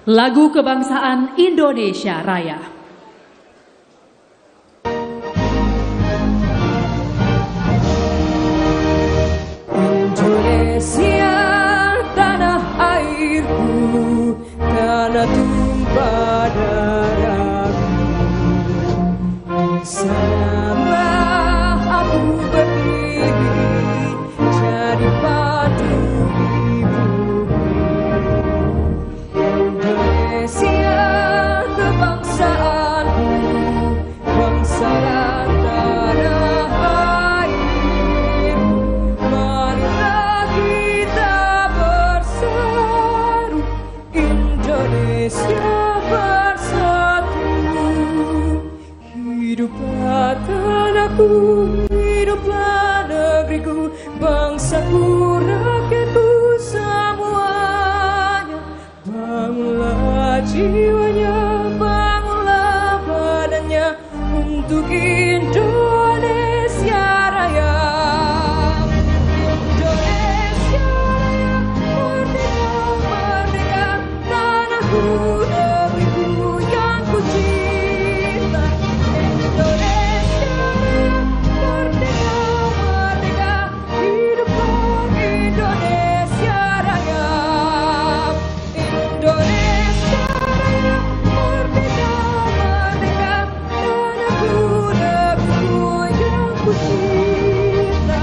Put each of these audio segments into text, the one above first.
Lagu Kebangsaan Indonesia Raya. Indonesia tanah airku, tanah tumpah darahku. Sanalah aku berdiri, jadi batu di bumi. Indonesia kebangsaanku, bangsa dan tanah air. Marilah kita bersatu, Indonesia bersatu. Hiduplah tanahku, hiduplah negeriku, bangsaku, rakyatku semuanya. Bangunlah jiwanya, bangunlah badannya untuk Indonesia Raya. Indonesia Raya, merdeka, merdeka, tanahku, negeriku yang ku cinta. Indonesia Raya, merdeka, merdeka, hiduplah Indonesia Raya. Indonesia Raya, merdeka, merdeka, tanahku, negeriku yang ku cinta.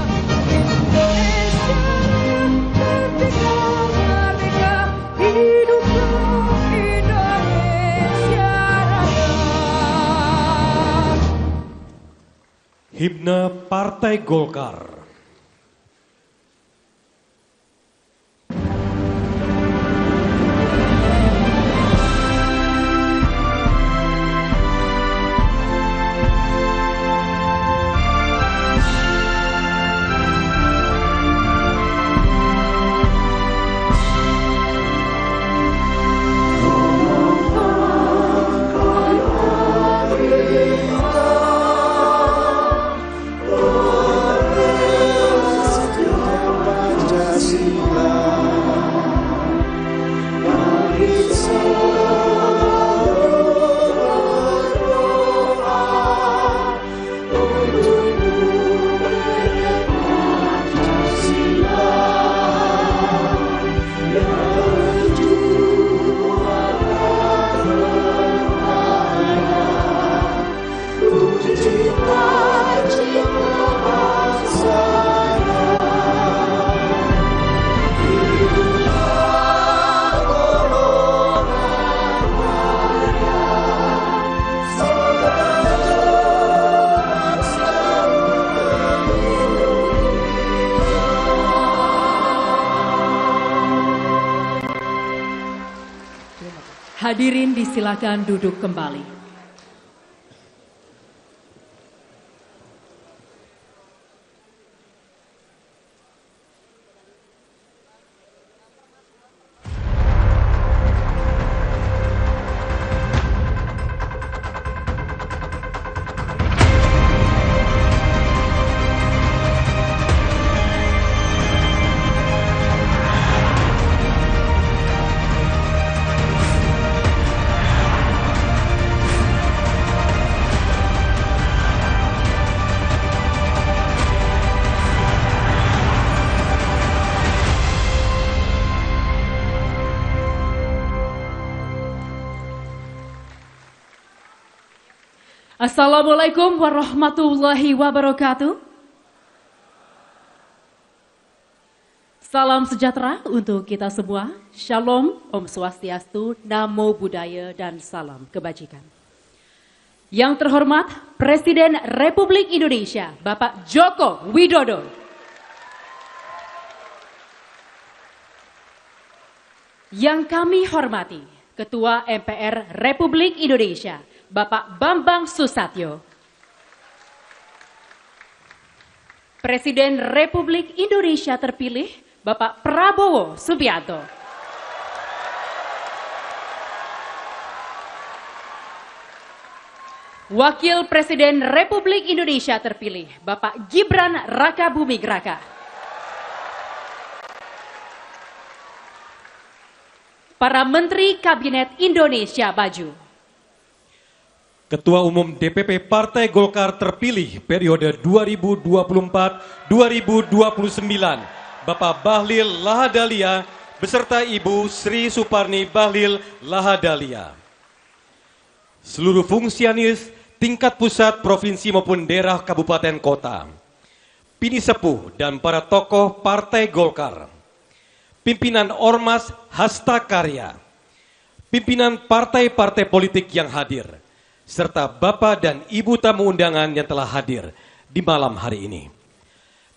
Indonesia Raya, merdeka, merdeka, hiduplah Indonesia Raya. Himne Partai Golkar. Hadirin disilakan duduk kembali. Assalamualaikum warahmatullahi wabarakatuh. Salam sejahtera untuk kita semua. Shalom, Om Swastiastu, Namo Buddhaya, dan salam kebajikan. Yang terhormat Presiden Republik Indonesia, Bapak Joko Widodo. Yang kami hormati Ketua MPR Republik Indonesia, Bapak Bambang Susatyo. Presiden Republik Indonesia terpilih, Bapak Prabowo Subianto. Wakil Presiden Republik Indonesia terpilih, Bapak Gibran Rakabuming Raka. para Menteri Kabinet Indonesia Maju. Ketua Umum DPP Partai Golkar terpilih periode 2024-2029, Bapak Bahlil Lahadalia beserta Ibu Sri Suparni Bahlil Lahadalia. Seluruh fungsionaris tingkat pusat, provinsi maupun daerah kabupaten kota, pini sepuh dan para tokoh Partai Golkar, pimpinan Ormas Hasta Karya, pimpinan partai-partai politik yang hadir, serta Bapak dan Ibu tamu undangan yang telah hadir di malam hari ini.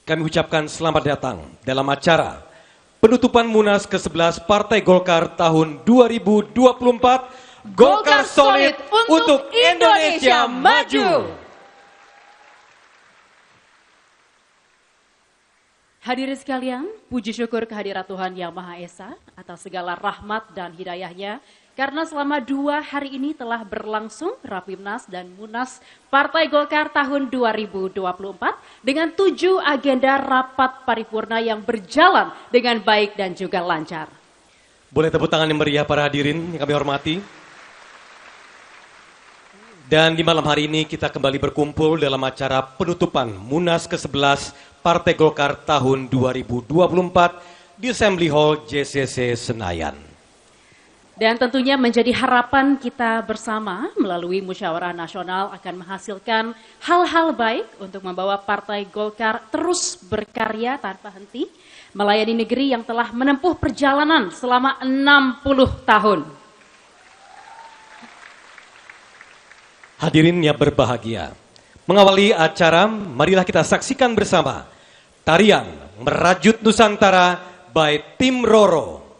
Kami ucapkan selamat datang dalam acara penutupan Munas ke-11 Partai Golkar tahun 2024, Golkar Solid untuk Indonesia Maju. Hadirin sekalian, puji syukur kehadirat Tuhan Yang Maha Esa atas segala rahmat dan hidayahnya, karena selama 2 hari ini telah berlangsung Rapimnas dan Munas Partai Golkar tahun 2024 dengan 7 agenda rapat paripurna yang berjalan dengan baik dan juga lancar. Boleh tepuk tangan yang meriah para hadirin yang kami hormati. Dan di malam hari ini kita kembali berkumpul dalam acara penutupan Munas ke-11 Partai Golkar tahun 2024 di Assembly Hall JCC Senayan. Dan tentunya menjadi harapan kita bersama melalui musyawarah nasional akan menghasilkan hal-hal baik untuk membawa Partai Golkar terus berkarya tanpa henti, melayani negeri yang telah menempuh perjalanan selama 60 tahun. Hadirin yang berbahagia, mengawali acara, marilah kita saksikan bersama tarian Merajut Nusantara by Tim Roro.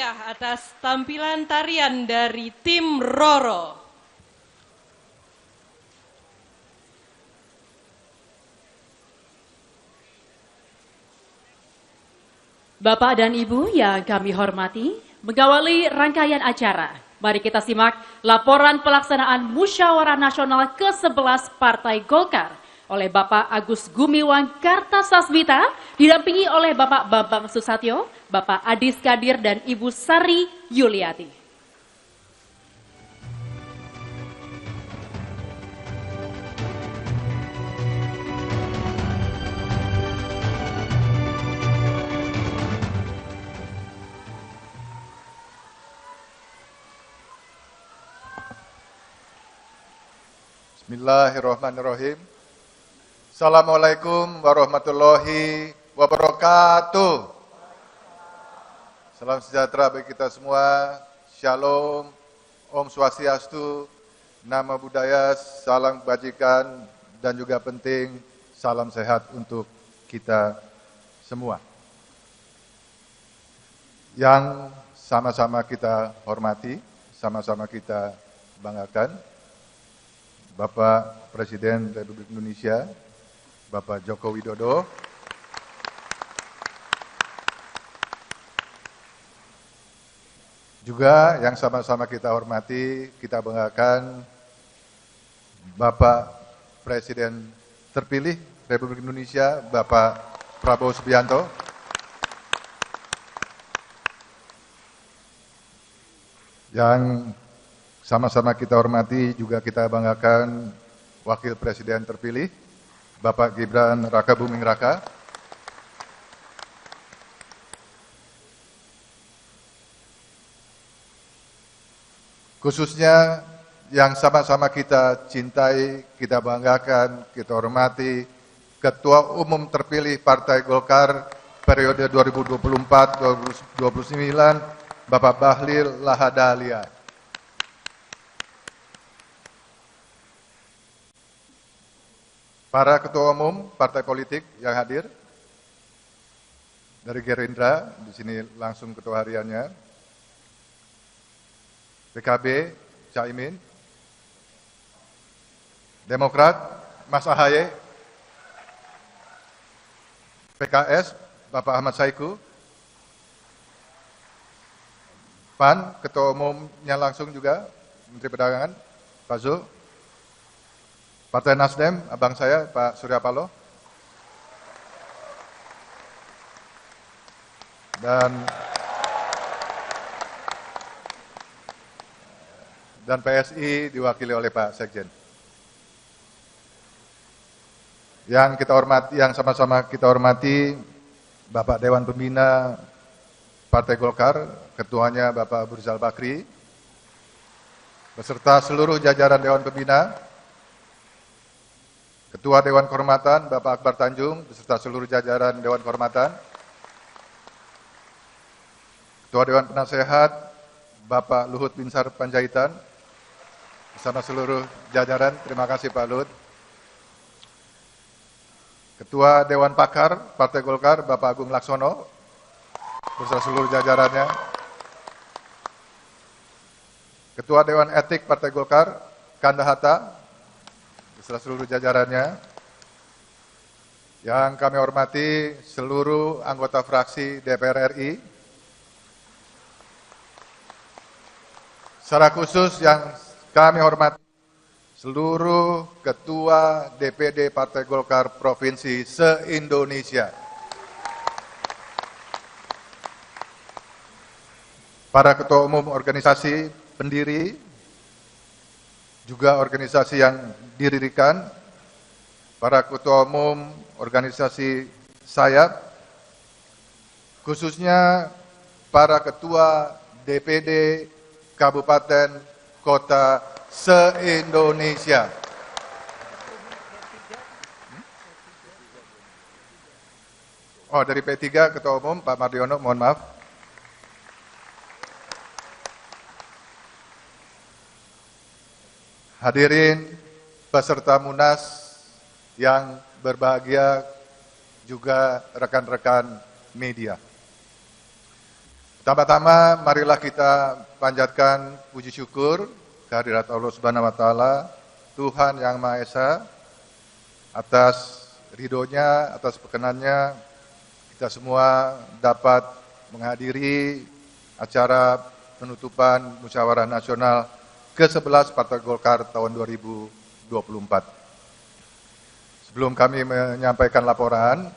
meriah atas tampilan tarian dari tim Roro. Bapak dan Ibu yang kami hormati, mengawali rangkaian acara, mari kita simak laporan pelaksanaan Musyawarah Nasional ke-11 Partai Golkar oleh Bapak Agus Gumiwang Kartasasmita, didampingi oleh Bapak Bambang Susatyo, Bapak Adis Kadir, dan Ibu Sari Yuliati. Bismillahirrahmanirrahim. Assalamualaikum warahmatullahi wabarakatuh. Salam sejahtera bagi kita semua. Shalom, Om Swastiastu, Namo Buddhaya, salam kebajikan, dan juga penting, salam sehat untuk kita semua. Yang sama-sama kita hormati, sama-sama kita banggakan, Bapak Presiden Republik Indonesia, Bapak Joko Widodo, juga yang sama-sama kita hormati, kita banggakan, Bapak Presiden terpilih Republik Indonesia, Bapak Prabowo Subianto, yang sama-sama kita hormati, juga kita banggakan Wakil Presiden terpilih, Bapak Gibran Raka Buming Raka. Khususnya yang sama-sama kita cintai, kita banggakan, kita hormati, Ketua Umum terpilih Partai Golkar periode 2024-2029, Bapak Bahlil Lahadalia. Para ketua umum partai politik yang hadir, dari Gerindra, di sini langsung ketua hariannya, PKB, Caimin, Demokrat, Mas Ahaye, PKS, Bapak Ahmad Saiku, PAN, ketua umumnya langsung juga, Menteri Perdagangan, Pak Zul, Partai Nasdem, abang saya, Pak Surya Paloh, dan PSI diwakili oleh Pak Sekjen. Yang kita hormati, yang sama-sama kita hormati, Bapak Dewan Pembina Partai Golkar, ketuanya Bapak Abu Rizal Bakri, beserta seluruh jajaran Dewan Pembina, Ketua Dewan Kehormatan Bapak Akbar Tanjung beserta seluruh jajaran Dewan Kehormatan, Ketua Dewan Penasehat Bapak Luhut Binsar Panjaitan bersama seluruh jajaran, terima kasih Pak Luhut. Ketua Dewan Pakar Partai Golkar Bapak Agung Laksono beserta seluruh jajarannya, Ketua Dewan Etik Partai Golkar Kanda Hatta beserta seluruh jajarannya, yang kami hormati seluruh anggota fraksi DPR RI, secara khusus yang kami hormati seluruh ketua DPD Partai Golkar Provinsi se-Indonesia, para ketua umum organisasi pendiri, juga organisasi yang didirikan, para ketua umum organisasi sayap, khususnya para ketua DPD Kabupaten Kota se-Indonesia. Oh, dari P3 Ketua Umum Pak Mardiono, mohon maaf. Hadirin peserta Munas yang berbahagia, juga rekan-rekan media. Pertama-tama marilah kita panjatkan puji syukur kehadirat Allah Subhanahu wa taala, Tuhan yang Maha Esa, atas ridhonya, atas perkenannya kita semua dapat menghadiri acara penutupan Musyawarah Nasional ke-11 Partai Golkar tahun 2024. Sebelum kami menyampaikan laporan,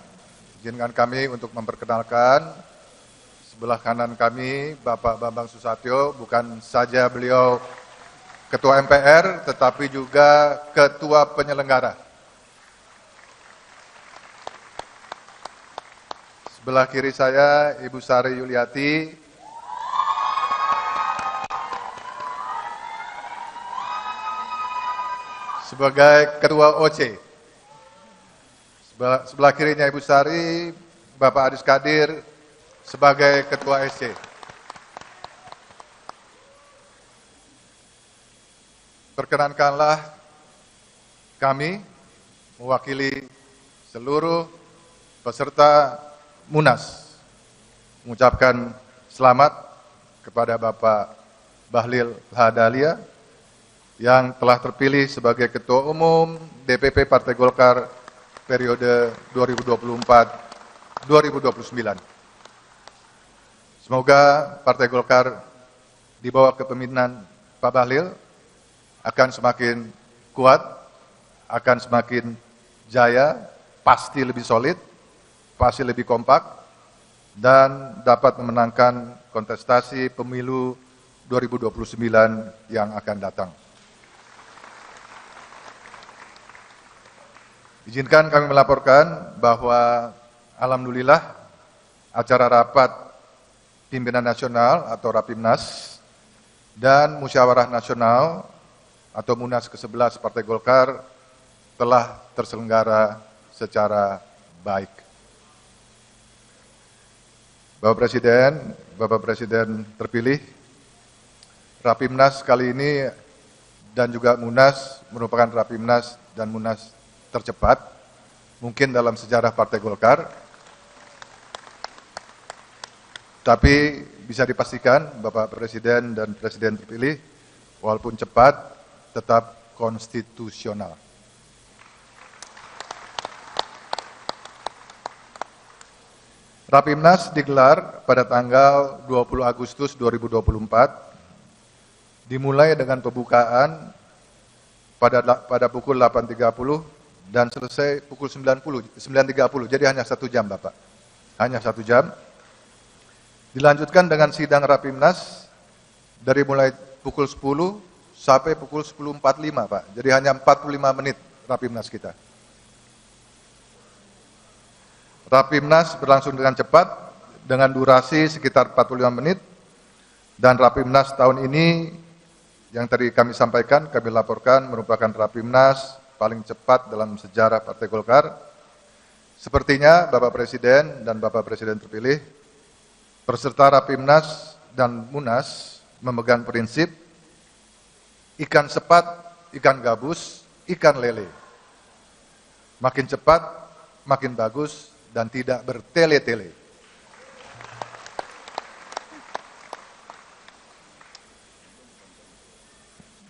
izinkan kami untuk memperkenalkan sebelah kanan kami Bapak Bambang Susatyo, bukan saja beliau Ketua MPR, tetapi juga Ketua Penyelenggara. Sebelah kiri saya Ibu Sari Yuliati, sebagai Ketua OC. Sebelah kirinya Ibu Sari, Bapak Adis Kadir sebagai Ketua SC. Perkenankanlah kami mewakili seluruh peserta Munas mengucapkan selamat kepada Bapak Bahlil Lahadalia yang telah terpilih sebagai Ketua Umum DPP Partai Golkar periode 2024-2029. Semoga Partai Golkar di bawah kepemimpinan Pak Bahlil akan semakin kuat, akan semakin jaya, pasti lebih solid, pasti lebih kompak, dan dapat memenangkan kontestasi pemilu 2029 yang akan datang. Izinkan kami melaporkan bahwa alhamdulillah acara rapat pimpinan nasional atau Rapimnas dan Musyawarah Nasional atau Munas ke-11 Partai Golkar telah terselenggara secara baik. Bapak Presiden terpilih, Rapimnas kali ini dan juga Munas merupakan Rapimnas dan Munas tercepat mungkin dalam sejarah Partai Golkar. Tapi bisa dipastikan Bapak Presiden dan Presiden terpilih walaupun cepat tetap konstitusional. Rapimnas digelar pada tanggal 20 Agustus 2024, dimulai dengan pembukaan pada pukul 8.30 dan selesai pukul 9.30, jadi hanya 1 jam Bapak, hanya 1 jam. Dilanjutkan dengan sidang Rapimnas dari mulai pukul 10 sampai pukul 10.45 Pak, jadi hanya 45 menit Rapimnas kita. Rapimnas berlangsung dengan cepat, dengan durasi sekitar 45 menit, dan Rapimnas tahun ini yang tadi kami sampaikan, kami laporkan merupakan Rapimnas paling cepat dalam sejarah Partai Golkar. Sepertinya Bapak Presiden dan Bapak Presiden terpilih, peserta Rapimnas dan Munas memegang prinsip ikan sepat, ikan gabus, ikan lele. Makin cepat, makin bagus, dan tidak bertele-tele.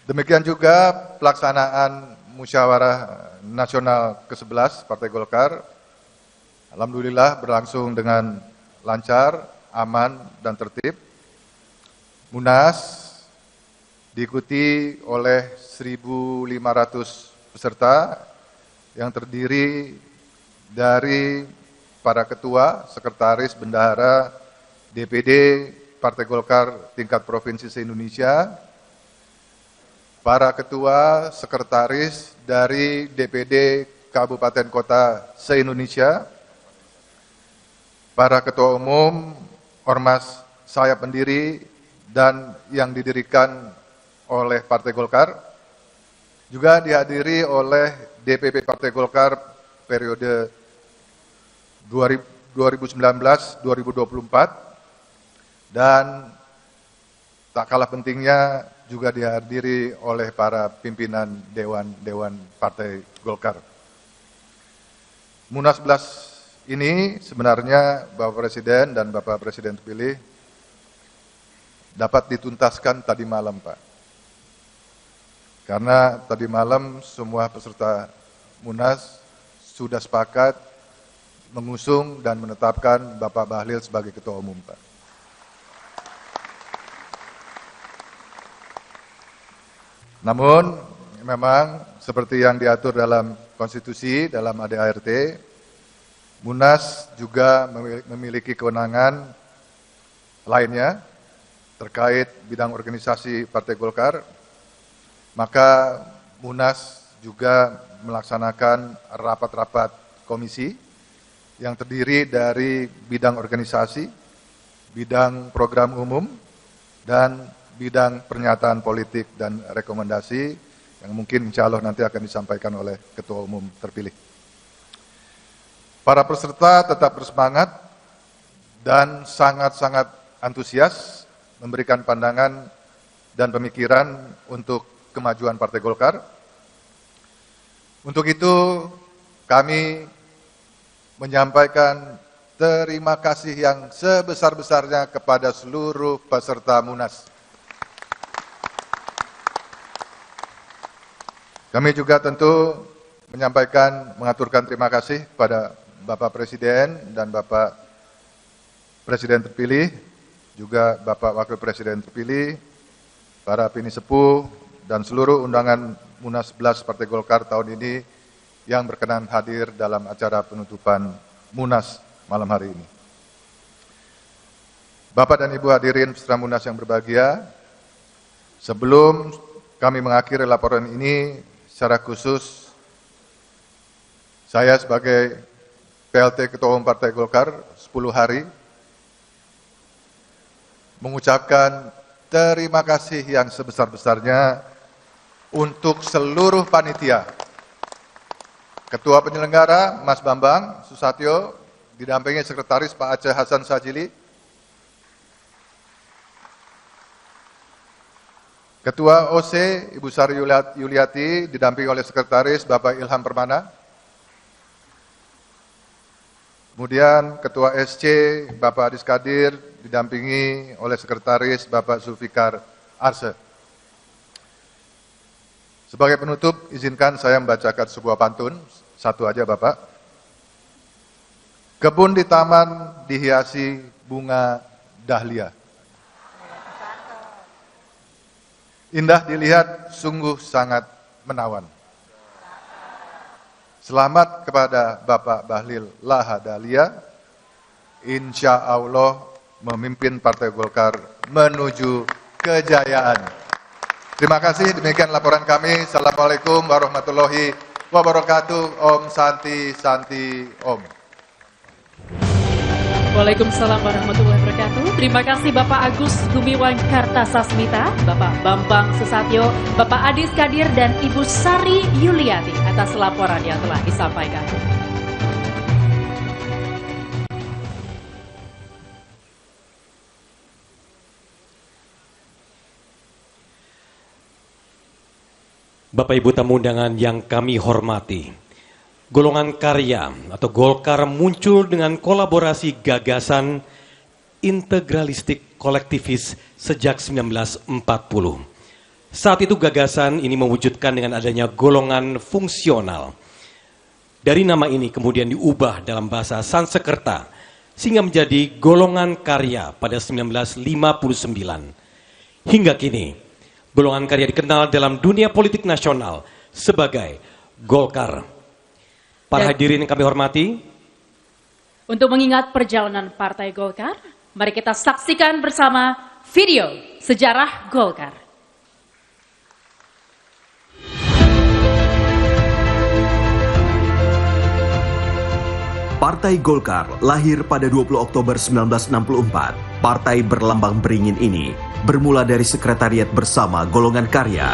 Demikian juga pelaksanaan Musyawarah Nasional ke-11 Partai Golkar. Alhamdulillah berlangsung dengan lancar, aman, dan tertib. Munas diikuti oleh 1.500 peserta yang terdiri dari para ketua, sekretaris, bendahara, DPD Partai Golkar tingkat provinsi se-Indonesia, para ketua, sekretaris dari DPD Kabupaten Kota se-Indonesia, para ketua umum, ormas saya pendiri dan yang didirikan oleh Partai Golkar, juga dihadiri oleh DPP Partai Golkar periode 2019-2024, dan tak kalah pentingnya juga dihadiri oleh para pimpinan dewan Partai Golkar. Munas 11 ini sebenarnya Bapak Presiden dan Bapak Presiden terpilih dapat dituntaskan tadi malam, Pak. Karena tadi malam semua peserta Munas sudah sepakat mengusung dan menetapkan Bapak Bahlil sebagai Ketua Umum, Pak. Namun, memang seperti yang diatur dalam konstitusi, dalam ADART, Munas juga memiliki kewenangan lainnya terkait bidang organisasi Partai Golkar. Maka Munas juga melaksanakan rapat-rapat komisi yang terdiri dari bidang organisasi, bidang program umum, dan bidang pernyataan politik dan rekomendasi yang mungkin insya Allah nanti akan disampaikan oleh Ketua Umum terpilih. Para peserta tetap bersemangat dan sangat-sangat antusias memberikan pandangan dan pemikiran untuk kemajuan Partai Golkar. Untuk itu kami menyampaikan terima kasih yang sebesar-besarnya kepada seluruh peserta Munas. Kami juga tentu mengaturkan terima kasih kepada Bapak Presiden dan Bapak Presiden terpilih, juga Bapak Wakil Presiden terpilih, para pinisepuh, dan seluruh undangan Munas 11 Partai Golkar tahun ini yang berkenan hadir dalam acara penutupan Munas malam hari ini. Bapak dan Ibu hadirin peserta Munas yang berbahagia, sebelum kami mengakhiri laporan ini, secara khusus saya sebagai PLT Ketua Umum Partai Golkar 10 hari mengucapkan terima kasih yang sebesar-besarnya untuk seluruh panitia. Ketua penyelenggara Mas Bambang Susatyo, didampingi Sekretaris Pak Aceh Hasan Sajili, Ketua OC Ibu Sari Yuliati, didampingi oleh Sekretaris Bapak Ilham Permana, kemudian Ketua SC Bapak Adis Kadir, didampingi oleh Sekretaris Bapak Zulfikar Arse. Sebagai penutup, izinkan saya membacakan sebuah pantun, satu aja Bapak. Kebun di taman dihiasi bunga dahlia. Indah dilihat, sungguh sangat menawan. Selamat kepada Bapak Bahlil Lahadalia, insya Allah memimpin Partai Golkar menuju kejayaan. Terima kasih, demikian laporan kami. Assalamualaikum warahmatullahi wabarakatuh. Om Santi Santi Om. Waalaikumsalam warahmatullahi wabarakatuh. Terima kasih Bapak Agus Gumiwang Kartasasmita, Bapak Bambang Susatyo, Bapak Adis Kadir, dan Ibu Sari Yuliati atas laporan yang telah disampaikan. Bapak Ibu tamu undangan yang kami hormati, golongan karya atau Golkar muncul dengan kolaborasi gagasan integralistik kolektivis sejak 1940. Saat itu gagasan ini mewujudkan dengan adanya golongan fungsional. Dari nama ini kemudian diubah dalam bahasa Sanskerta sehingga menjadi golongan karya pada 1959. Hingga kini, golongan karya dikenal dalam dunia politik nasional sebagai Golkar. Para hadirin yang kami hormati, untuk mengingat perjalanan Partai Golkar, mari kita saksikan bersama video sejarah Golkar. Partai Golkar lahir pada 20 Oktober 1964. Partai berlambang beringin ini bermula dari sekretariat bersama golongan karya.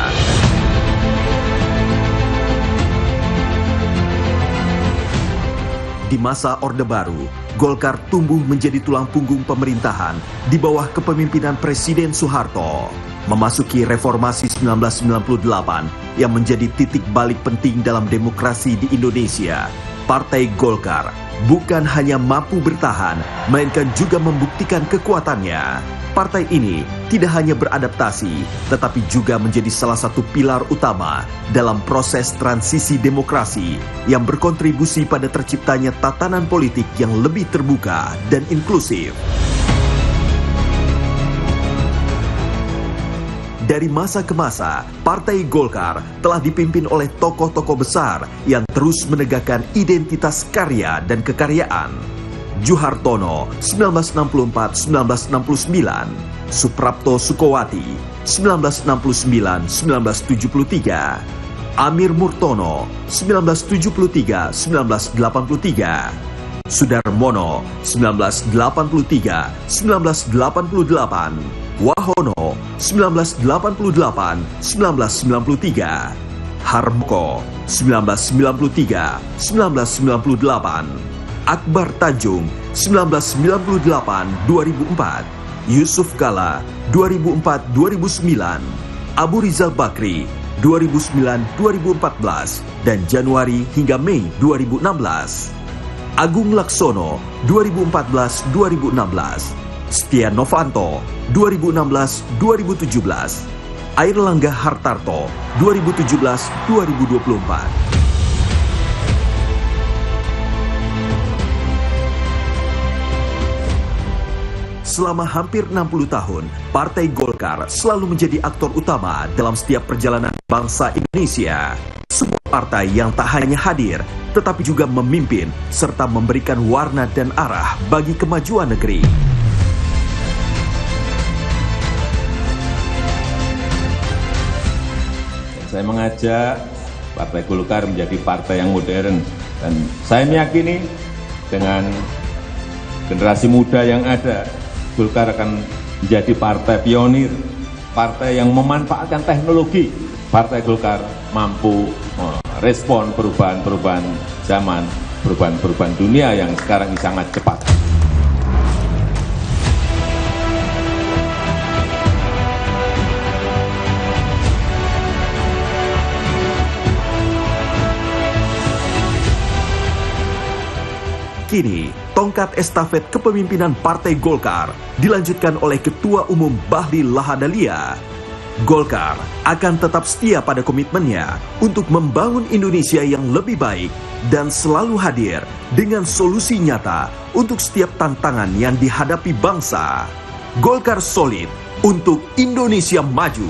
Di masa Orde Baru, Golkar tumbuh menjadi tulang punggung pemerintahan di bawah kepemimpinan Presiden Soeharto. Memasuki reformasi 1998 yang menjadi titik balik penting dalam demokrasi di Indonesia. Partai Golkar bukan hanya mampu bertahan, melainkan juga membuktikan kekuatannya. Partai ini tidak hanya beradaptasi, tetapi juga menjadi salah satu pilar utama dalam proses transisi demokrasi yang berkontribusi pada terciptanya tatanan politik yang lebih terbuka dan inklusif. Dari masa ke masa, Partai Golkar telah dipimpin oleh tokoh-tokoh besar yang terus menegakkan identitas karya dan kekaryaan. Juhartono 1964-1969, Suprapto Sukowati 1969-1973, Amir Murtono 1973-1983, Sudarmono 1983-1988, Wahono 1988-1993, Harmoko 1993-1998, Akbar Tanjung 1998-2004, Yusuf Kala 2004-2009, Abu Rizal Bakri 2009-2014, dan Januari hingga Mei 2016. Agung Laksono 2014-2016, Setia Novanto 2016-2017, Airlangga Hartarto 2017-2024. Selama hampir 60 tahun, Partai Golkar selalu menjadi aktor utama dalam setiap perjalanan bangsa Indonesia. Sebuah partai yang tak hanya hadir, tetapi juga memimpin serta memberikan warna dan arah bagi kemajuan negeri. Saya mengajak Partai Golkar menjadi partai yang modern, dan saya meyakini dengan generasi muda yang ada, Golkar akan menjadi partai pionir, partai yang memanfaatkan teknologi. Partai Golkar mampu merespon perubahan-perubahan zaman, perubahan-perubahan dunia yang sekarang ini sangat cepat. Kini, tongkat estafet kepemimpinan Partai Golkar dilanjutkan oleh Ketua Umum Bahlil Lahadalia. Golkar akan tetap setia pada komitmennya untuk membangun Indonesia yang lebih baik dan selalu hadir dengan solusi nyata untuk setiap tantangan yang dihadapi bangsa. Golkar solid untuk Indonesia maju.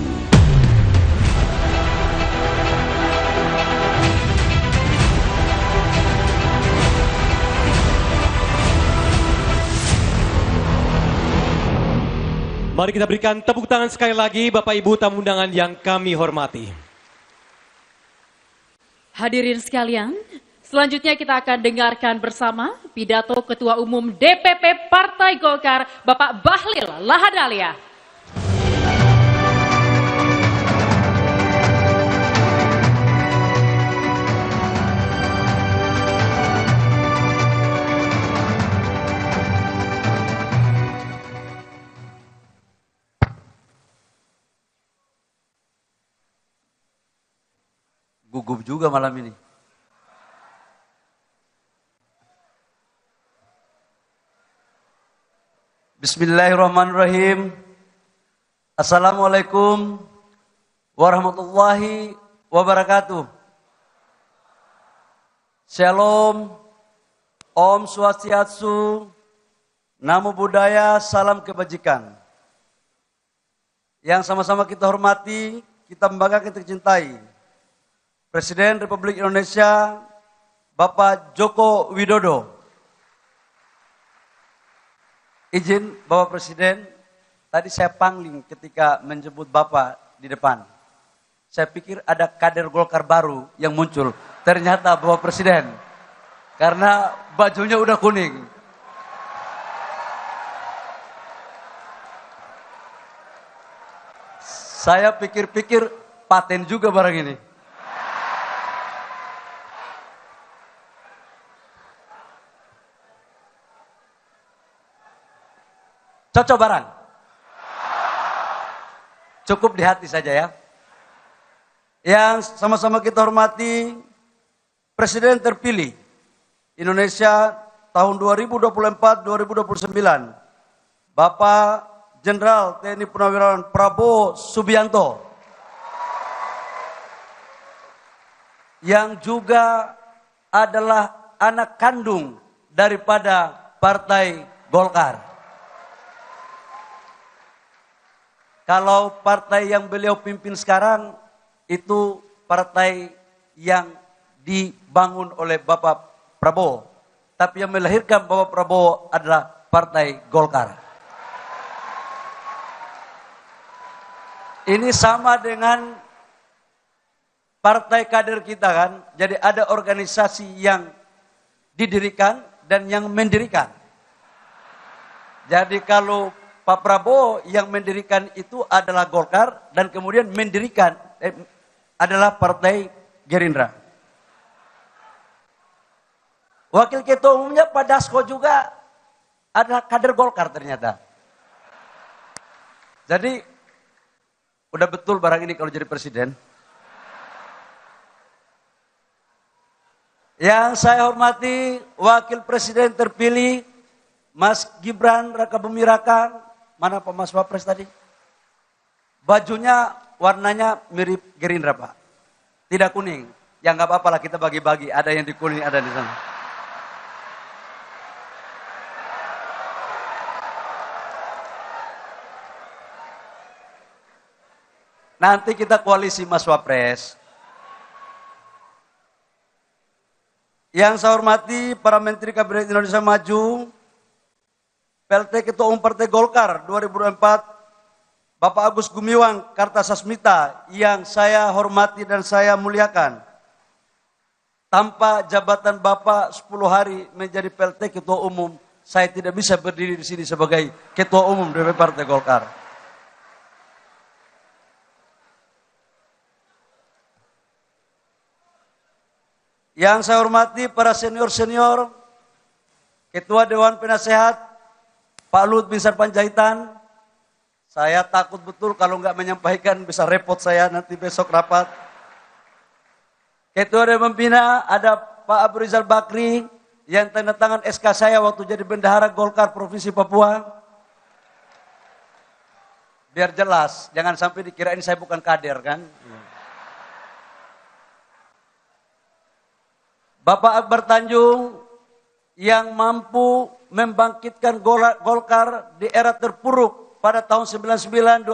Mari kita berikan tepuk tangan sekali lagi Bapak Ibu tamu undangan yang kami hormati. Hadirin sekalian, selanjutnya kita akan dengarkan bersama pidato Ketua Umum DPP Partai Golkar, Bapak Bahlil Lahadalia. Gugup juga malam ini. Bismillahirrahmanirrahim. Assalamualaikum warahmatullahi wabarakatuh. Shalom, Om Swastiastu, Namo Buddhaya, salam kebajikan. Yang sama-sama kita hormati, kita membanggakan, kita cintai Presiden Republik Indonesia, Bapak Joko Widodo. Izin Bapak Presiden, tadi saya pangling ketika menjemput Bapak di depan. Saya pikir ada kader Golkar baru yang muncul. Ternyata Bapak Presiden, karena bajunya udah kuning. Saya pikir-pikir paten juga barang ini. Cocok barang? Cukup di hati saja ya. Yang sama-sama kita hormati Presiden terpilih Indonesia tahun 2024-2029, Bapak Jenderal TNI Purnawirawan Prabowo Subianto, yang juga adalah anak kandung daripada Partai Golkar. Kalau partai yang beliau pimpin sekarang itu partai yang dibangun oleh Bapak Prabowo, tapi yang melahirkan Bapak Prabowo adalah Partai Golkar. Ini sama dengan partai kader kita kan, jadi ada organisasi yang didirikan dan yang mendirikan. Jadi kalau Pak Prabowo yang mendirikan itu adalah Golkar dan kemudian mendirikan adalah Partai Gerindra. Wakil Ketua Umumnya Pak Dasko juga adalah kader Golkar ternyata. Jadi udah betul barang ini kalau jadi presiden. Yang saya hormati Wakil Presiden terpilih Mas Gibran Rakabuming Raka. Mana Pak Mas Wapres tadi? Bajunya warnanya mirip Gerindra Pak. Tidak kuning. Ya nggak apa-apa lah, kita bagi-bagi. Ada yang di kuning, ada di sana. Nanti kita koalisi Mas Wapres. Yang saya hormati para Menteri Kabinet Indonesia Maju, PLT Ketua Umum Partai Golkar 2024, Bapak Agus Gumiwang Kartasasmita, yang saya hormati dan saya muliakan. Tanpa jabatan Bapak 10 hari menjadi PLT Ketua Umum, saya tidak bisa berdiri di sini sebagai Ketua Umum DPP Partai Golkar. Yang saya hormati para senior-senior, Ketua Dewan Penasehat, Pak Luhut Binsar Panjaitan. Saya takut betul kalau nggak menyampaikan bisa repot saya nanti besok rapat. Ketua Dewan Pembina ada Pak Abu Rizal Bakri yang tanda tangan SK saya waktu jadi bendahara Golkar Provinsi Papua. Biar jelas, jangan sampai dikirain saya bukan kader kan. Bapak Akbar Tanjung yang mampu membangkitkan Golkar di era terpuruk pada tahun 99-2004.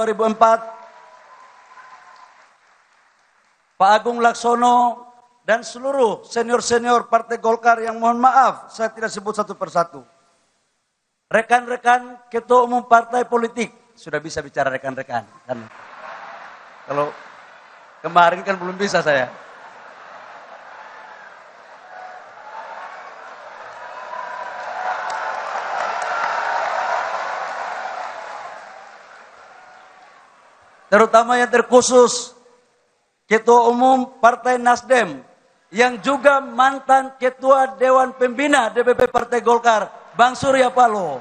Pak Agung Laksono dan seluruh senior-senior Partai Golkar yang mohon maaf saya tidak sebut satu persatu. Rekan-rekan Ketua Umum Partai Politik, sudah bisa bicara rekan-rekan kan? Kalau kemarin kan belum bisa saya. Terutama yang terkhusus Ketua Umum Partai Nasdem yang juga mantan Ketua Dewan Pembina DPP Partai Golkar, Bang Surya Paloh.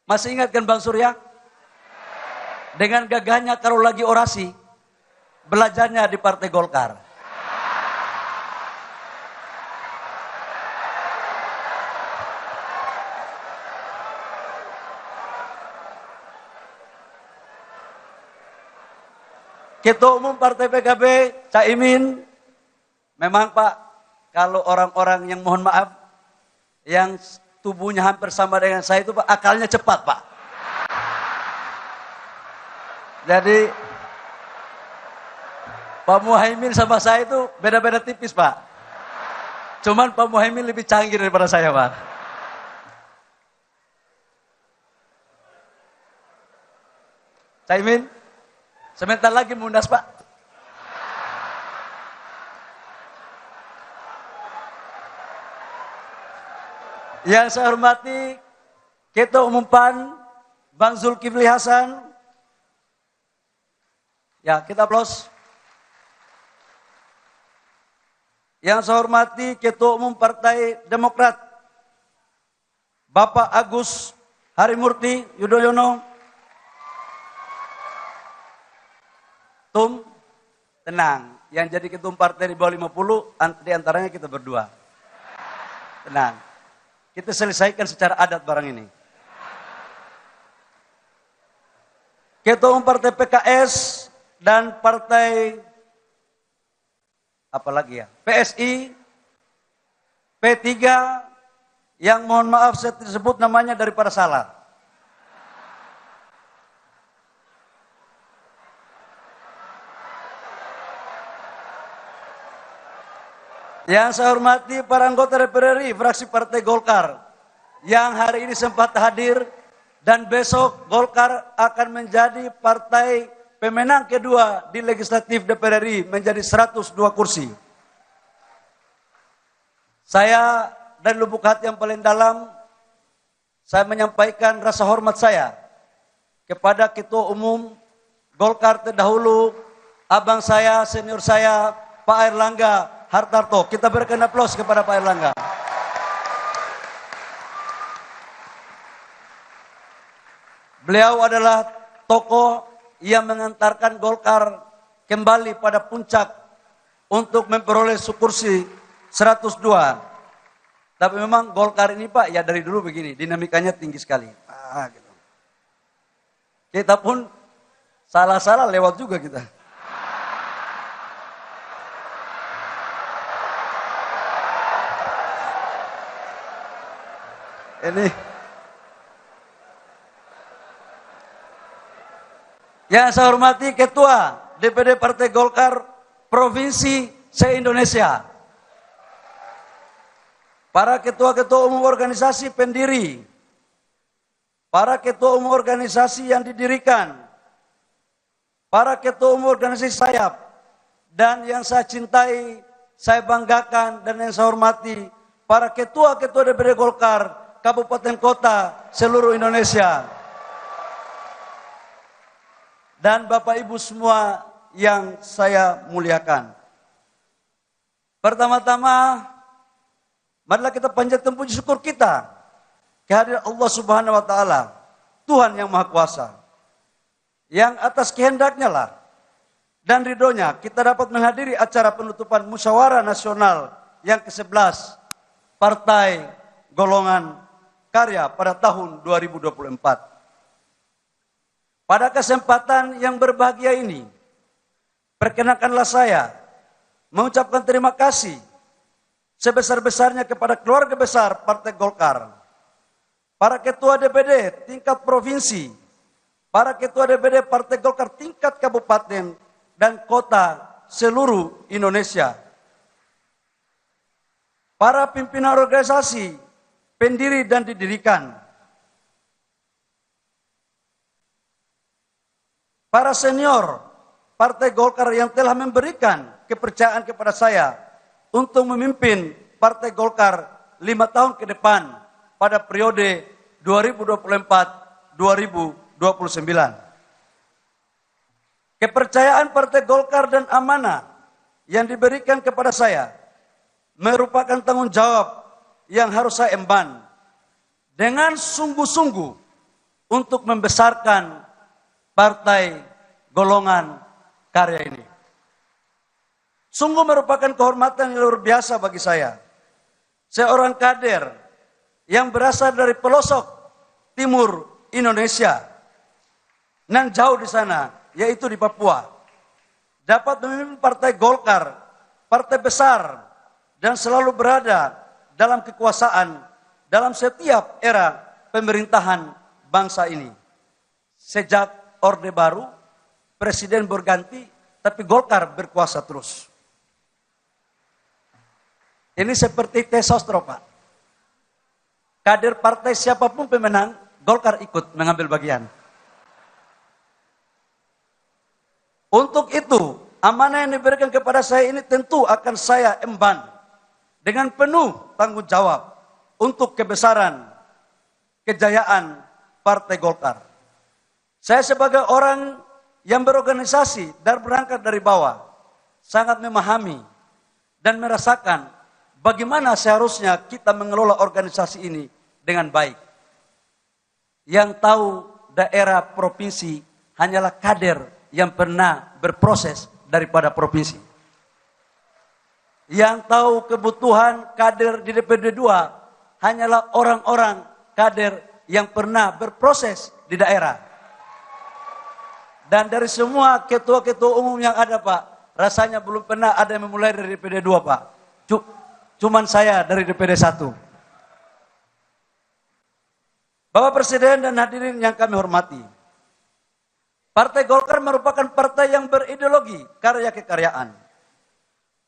Masih ingat kan Bang Surya? Dengan gagahnya kalau lagi orasi, belajarnya di Partai Golkar. Ketua Umum Partai PKB, Caimin, memang Pak, kalau orang-orang yang mohon maaf, yang tubuhnya hampir sama dengan saya itu Pak, akalnya cepat Pak. Jadi, Pak Muhaimin sama saya itu beda-beda tipis Pak. Cuman Pak Muhaimin lebih canggih daripada saya Pak. Caimin, sebentar lagi mundas Pak. Yang saya hormati Ketua Umum PAN Bang Zulkifli Hasan. Ya, kita aplaus. Yang saya hormati Ketua Umum Partai Demokrat Bapak Agus Harimurti Yudhoyono. Tum, tenang. yang jadi ketua partai di bawah 50, di antaranya kita berdua. Tenang. Kita selesaikan secara adat barang ini. Ketua umum partai PKS dan partai apa lagi ya? PSI, P3, yang mohon maaf saya disebut namanya daripada salah. Yang saya hormati para anggota DPR RI fraksi Partai Golkar yang hari ini sempat hadir dan besok Golkar akan menjadi partai pemenang kedua di legislatif DPR RI menjadi 102 kursi. Saya dari lubuk hati yang paling dalam saya menyampaikan rasa hormat saya kepada Ketua Umum Golkar terdahulu, abang saya, senior saya, Pak Airlangga Hartarto. Kita berikan aplaus kepada Pak Airlangga. Beliau adalah tokoh yang mengantarkan Golkar kembali pada puncak untuk memperoleh kursi 102. Tapi memang Golkar ini Pak, ya dari dulu begini, dinamikanya tinggi sekali. Gitu. Kita pun salah-salah lewat juga kita. Ini yang saya hormati Ketua DPD Partai Golkar Provinsi se-Indonesia, para ketua-ketua umum organisasi pendiri, para ketua umum organisasi yang didirikan, para ketua umum organisasi sayap, dan yang saya cintai, saya banggakan, dan yang saya hormati, para ketua-ketua DPD Golkar kabupaten kota seluruh Indonesia, dan Bapak Ibu semua yang saya muliakan. Pertama-tama, marilah kita panjatkan puji syukur kita kehadiran Allah Subhanahu wa taala, Tuhan yang Maha Kuasa, yang atas kehendaknya lah dan ridhonya kita dapat menghadiri acara penutupan Musyawarah Nasional yang ke-11 Partai Golongan Karya pada tahun 2024. Pada kesempatan yang berbahagia ini, perkenankanlah saya mengucapkan terima kasih sebesar-besarnya kepada keluarga besar Partai Golkar, para ketua DPD tingkat provinsi, para ketua DPD Partai Golkar tingkat kabupaten dan kota seluruh Indonesia, para pimpinan organisasi pendiri dan didirikan, para senior Partai Golkar yang telah memberikan kepercayaan kepada saya untuk memimpin Partai Golkar 5 tahun ke depan pada periode 2024-2029. Kepercayaan Partai Golkar dan amanah yang diberikan kepada saya merupakan tanggung jawab yang harus saya emban dengan sungguh-sungguh untuk membesarkan Partai Golongan Karya ini. Sungguh merupakan kehormatan yang luar biasa bagi saya. Seorang kader yang berasal dari pelosok timur Indonesia, nan jauh di sana, yaitu di Papua, dapat memimpin Partai Golkar, partai besar, dan selalu berada dalam kekuasaan dalam setiap era pemerintahan bangsa ini. Sejak Orde Baru, presiden berganti, tapi Golkar berkuasa terus. Ini seperti tes sostro, Pak. Kader partai siapapun pemenang, Golkar ikut mengambil bagian. Untuk itu, amanah yang diberikan kepada saya ini tentu akan saya emban dengan penuh tanggung jawab untuk kebesaran, kejayaan Partai Golkar. Saya sebagai orang yang berorganisasi dan berangkat dari bawah, sangat memahami dan merasakan bagaimana seharusnya kita mengelola organisasi ini dengan baik. Yang tahu daerah provinsi hanyalah kader yang pernah berproses daripada provinsi. Yang tahu kebutuhan kader di DPD 2 hanyalah orang-orang kader yang pernah berproses di daerah. Dan dari semua ketua-ketua umum yang ada, Pak, rasanya belum pernah ada yang memulai dari DPD 2, Pak. Cuman saya dari DPD 1. Bapak Presiden dan hadirin yang kami hormati, Partai Golkar merupakan partai yang berideologi karya kekaryaan.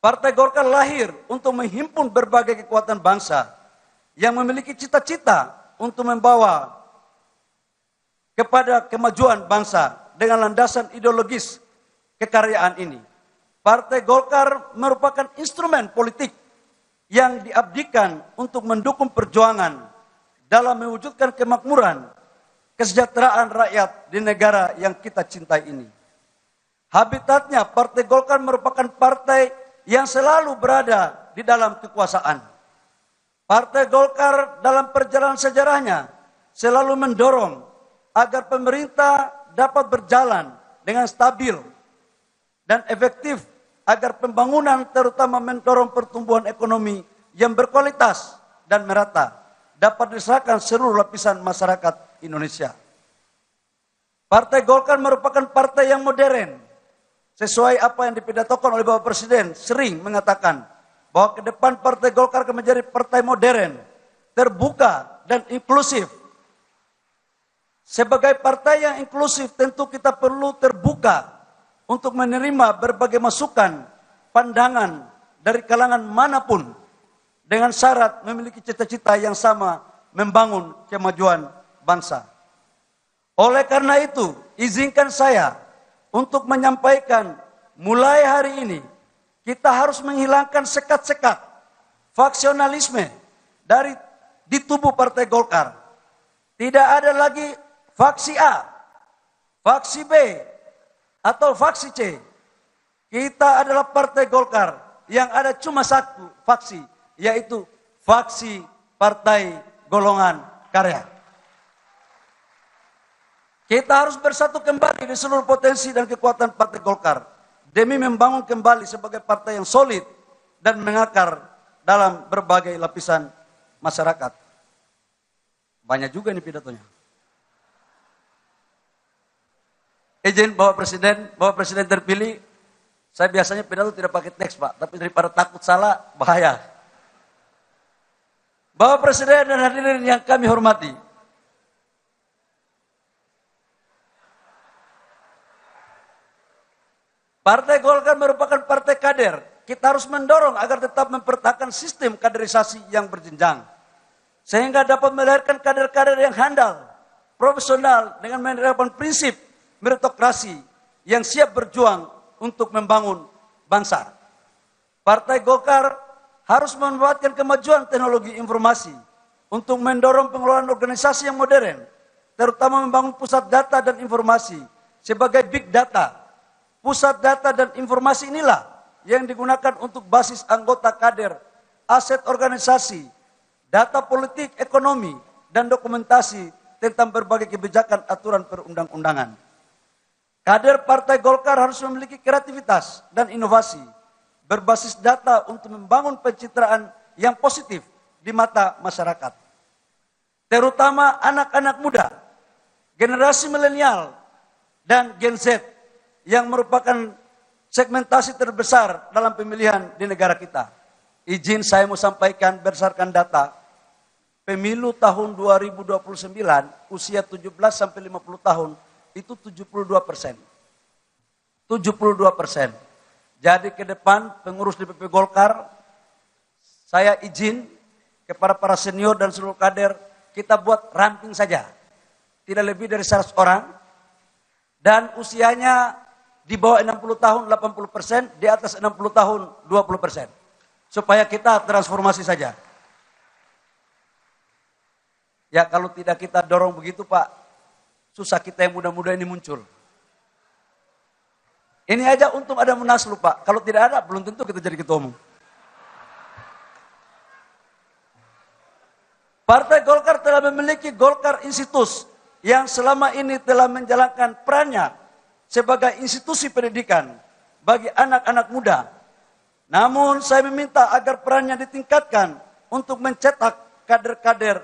Partai Golkar lahir untuk menghimpun berbagai kekuatan bangsa yang memiliki cita-cita untuk membawa kepada kemajuan bangsa dengan landasan ideologis kekaryaan ini. Partai Golkar merupakan instrumen politik yang diabdikan untuk mendukung perjuangan dalam mewujudkan kemakmuran, kesejahteraan rakyat di negara yang kita cintai ini. Habitatnya, Partai Golkar merupakan partai yang selalu berada di dalam kekuasaan. Partai Golkar dalam perjalanan sejarahnya selalu mendorong agar pemerintah dapat berjalan dengan stabil dan efektif agar pembangunan terutama mendorong pertumbuhan ekonomi yang berkualitas dan merata dapat dirasakan seluruh lapisan masyarakat Indonesia. Partai Golkar merupakan partai yang modern. Sesuai apa yang dipidatokan oleh Bapak Presiden sering mengatakan bahwa ke depan Partai Golkar akan menjadi partai modern, terbuka dan inklusif. Sebagai partai yang inklusif tentu kita perlu terbuka untuk menerima berbagai masukan, pandangan dari kalangan manapun dengan syarat memiliki cita-cita yang sama membangun kemajuan bangsa. Oleh karena itu, izinkan saya untuk menyampaikan mulai hari ini kita harus menghilangkan sekat-sekat faksionalisme di tubuh Partai Golkar. Tidak ada lagi faksi A, faksi B, atau faksi C. Kita adalah Partai Golkar yang ada cuma satu faksi, yaitu faksi Partai Golongan Karya. Kita harus bersatu kembali di seluruh potensi dan kekuatan Partai Golkar demi membangun kembali sebagai partai yang solid dan mengakar dalam berbagai lapisan masyarakat. Banyak juga ini pidatonya. Izin Bapak Presiden terpilih, saya biasanya pidato tidak pakai teks, Pak, tapi daripada takut salah, bahaya. Bapak Presiden dan hadirin yang kami hormati, Partai Golkar merupakan partai kader. Kita harus mendorong agar tetap mempertahankan sistem kaderisasi yang berjenjang. Sehingga dapat melahirkan kader-kader yang handal, profesional, dengan menerapkan prinsip meritokrasi yang siap berjuang untuk membangun bangsa. Partai Golkar harus memanfaatkan kemajuan teknologi informasi untuk mendorong pengelolaan organisasi yang modern, terutama membangun pusat data dan informasi sebagai big data. Pusat data dan informasi inilah yang digunakan untuk basis anggota kader, aset organisasi, data politik, ekonomi, dan dokumentasi tentang berbagai kebijakan aturan perundang-undangan. Kader Partai Golkar harus memiliki kreativitas dan inovasi, berbasis data untuk membangun pencitraan yang positif di mata masyarakat. Terutama anak-anak muda, generasi milenial, dan Gen Z, yang merupakan segmentasi terbesar dalam pemilihan di negara kita. Izin saya mau sampaikan berdasarkan data, pemilu tahun 2029, usia 17 sampai 50 tahun, itu 72%. 72%. Jadi ke depan pengurus DPP Golkar, saya izin kepada para senior dan seluruh kader, kita buat ramping saja. Tidak lebih dari 100 orang, dan usianya di bawah 60 tahun 80%, di atas 60 tahun 20%. Supaya kita transformasi saja. Ya kalau tidak kita dorong begitu Pak, susah kita yang muda-muda ini muncul. Ini aja untung ada Munaslup Pak, kalau tidak ada belum tentu kita jadi ketua umum. Partai Golkar telah memiliki Golkar Institute yang selama ini telah menjalankan perannya sebagai institusi pendidikan bagi anak-anak muda Namun saya meminta agar perannya ditingkatkan untuk mencetak kader-kader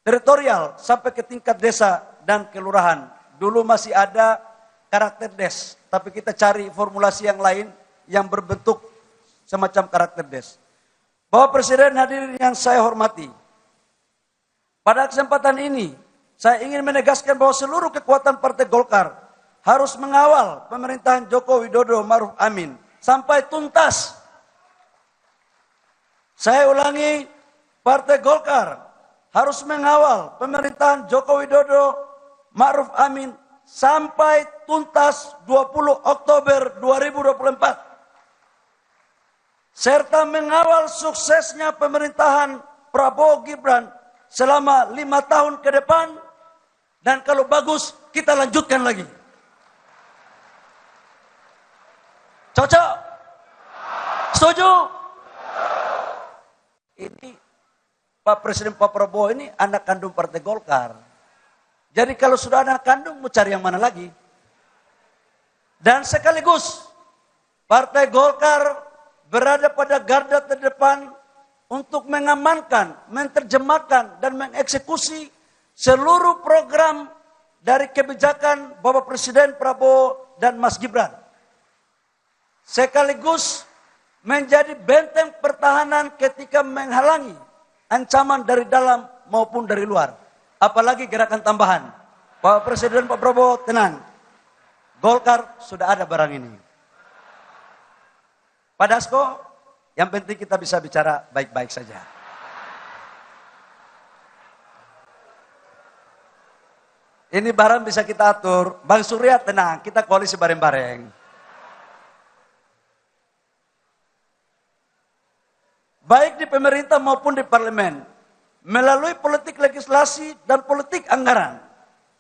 teritorial sampai ke tingkat desa dan kelurahan. Dulu masih ada karakter des, tapi kita cari formulasi yang lain yang berbentuk semacam karakter des. Bapak Presiden, hadirin yang saya hormati, pada kesempatan ini saya ingin menegaskan bahwa seluruh kekuatan Partai Golkar harus mengawal pemerintahan Joko Widodo Ma'ruf Amin sampai tuntas. Saya ulangi, Partai Golkar harus mengawal pemerintahan Joko Widodo Ma'ruf Amin sampai tuntas 20 Oktober 2024. Serta mengawal suksesnya pemerintahan Prabowo Gibran selama 5 tahun ke depan. Dan kalau bagus, kita lanjutkan lagi. Cocok? Setuju? Ini Pak Presiden Pak Prabowo ini anak kandung Partai Golkar. Jadi kalau sudah anak kandung, mau cari yang mana lagi? Dan sekaligus Partai Golkar berada pada garda terdepan untuk mengamankan, menerjemahkan, dan mengeksekusi seluruh program dari kebijakan Bapak Presiden Prabowo dan Mas Gibran. Sekaligus menjadi benteng pertahanan ketika menghalangi ancaman dari dalam maupun dari luar. Apalagi gerakan tambahan. Bapak Presiden Pak Prabowo, tenang. Golkar sudah ada barang ini. Pak Dasko, yang penting kita bisa bicara baik-baik saja. Ini barang bisa kita atur. Bang Surya tenang, kita koalisi bareng-bareng. Baik di pemerintah maupun di parlemen. Melalui politik legislasi dan politik anggaran.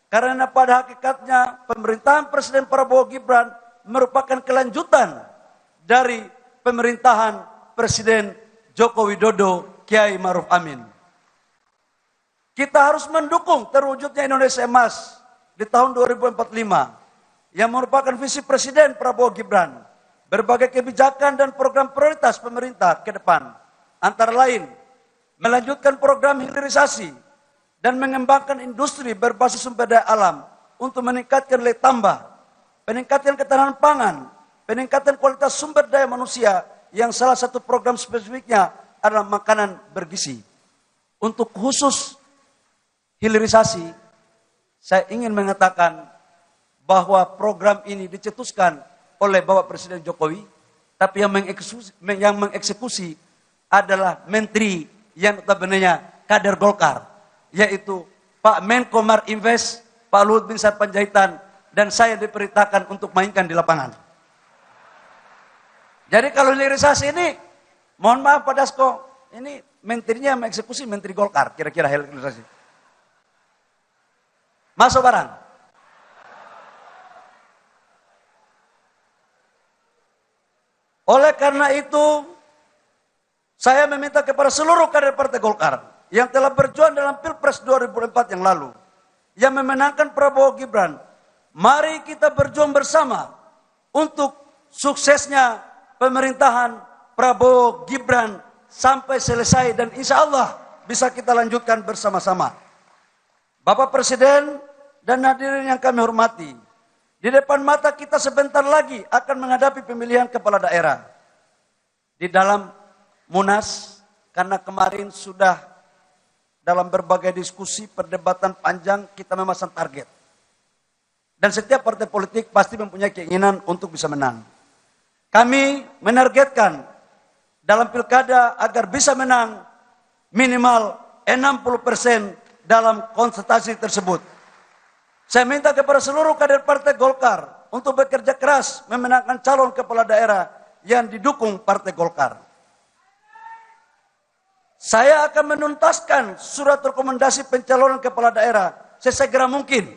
Karena pada hakikatnya pemerintahan Presiden Prabowo Gibran merupakan kelanjutan dari pemerintahan Presiden Joko Widodo Kiai Ma'ruf Amin. Kita harus mendukung terwujudnya Indonesia Emas di tahun 2045 yang merupakan visi Presiden Prabowo Gibran. Berbagai kebijakan dan program prioritas pemerintah ke depan. Antara lain, melanjutkan program hilirisasi dan mengembangkan industri berbasis sumber daya alam untuk meningkatkan nilai tambah, peningkatan ketahanan pangan, peningkatan kualitas sumber daya manusia yang salah satu program spesifiknya adalah makanan bergizi. Untuk khusus hilirisasi, saya ingin mengatakan bahwa program ini dicetuskan oleh Bapak Presiden Jokowi, tapi yang mengeksekusi adalah menteri yang notabene kader Golkar, yaitu Pak Menko Marinvest, Pak Luhut Binsar Panjaitan, dan saya diperintahkan untuk mainkan di lapangan. Jadi kalau hilirisasi ini, mohon maaf Pak Dasko, ini menterinya mengeksekusi menteri Golkar, kira-kira hilirisasi. Masuk barang. Oleh karena itu, saya meminta kepada seluruh kader Partai Golkar yang telah berjuang dalam Pilpres 2004 yang lalu, yang memenangkan Prabowo Gibran, mari kita berjuang bersama untuk suksesnya pemerintahan Prabowo Gibran sampai selesai dan insya Allah bisa kita lanjutkan bersama-sama. Bapak Presiden dan hadirin yang kami hormati, di depan mata kita sebentar lagi akan menghadapi pemilihan kepala daerah. Di dalam Munas, karena kemarin sudah dalam berbagai diskusi, perdebatan panjang, kita memasang target. Dan setiap partai politik pasti mempunyai keinginan untuk bisa menang. Kami menargetkan dalam pilkada agar bisa menang minimal 60% dalam konsultasi tersebut. Saya minta kepada seluruh kader Partai Golkar untuk bekerja keras memenangkan calon kepala daerah yang didukung Partai Golkar. Saya akan menuntaskan surat rekomendasi pencalonan kepala daerah sesegera mungkin.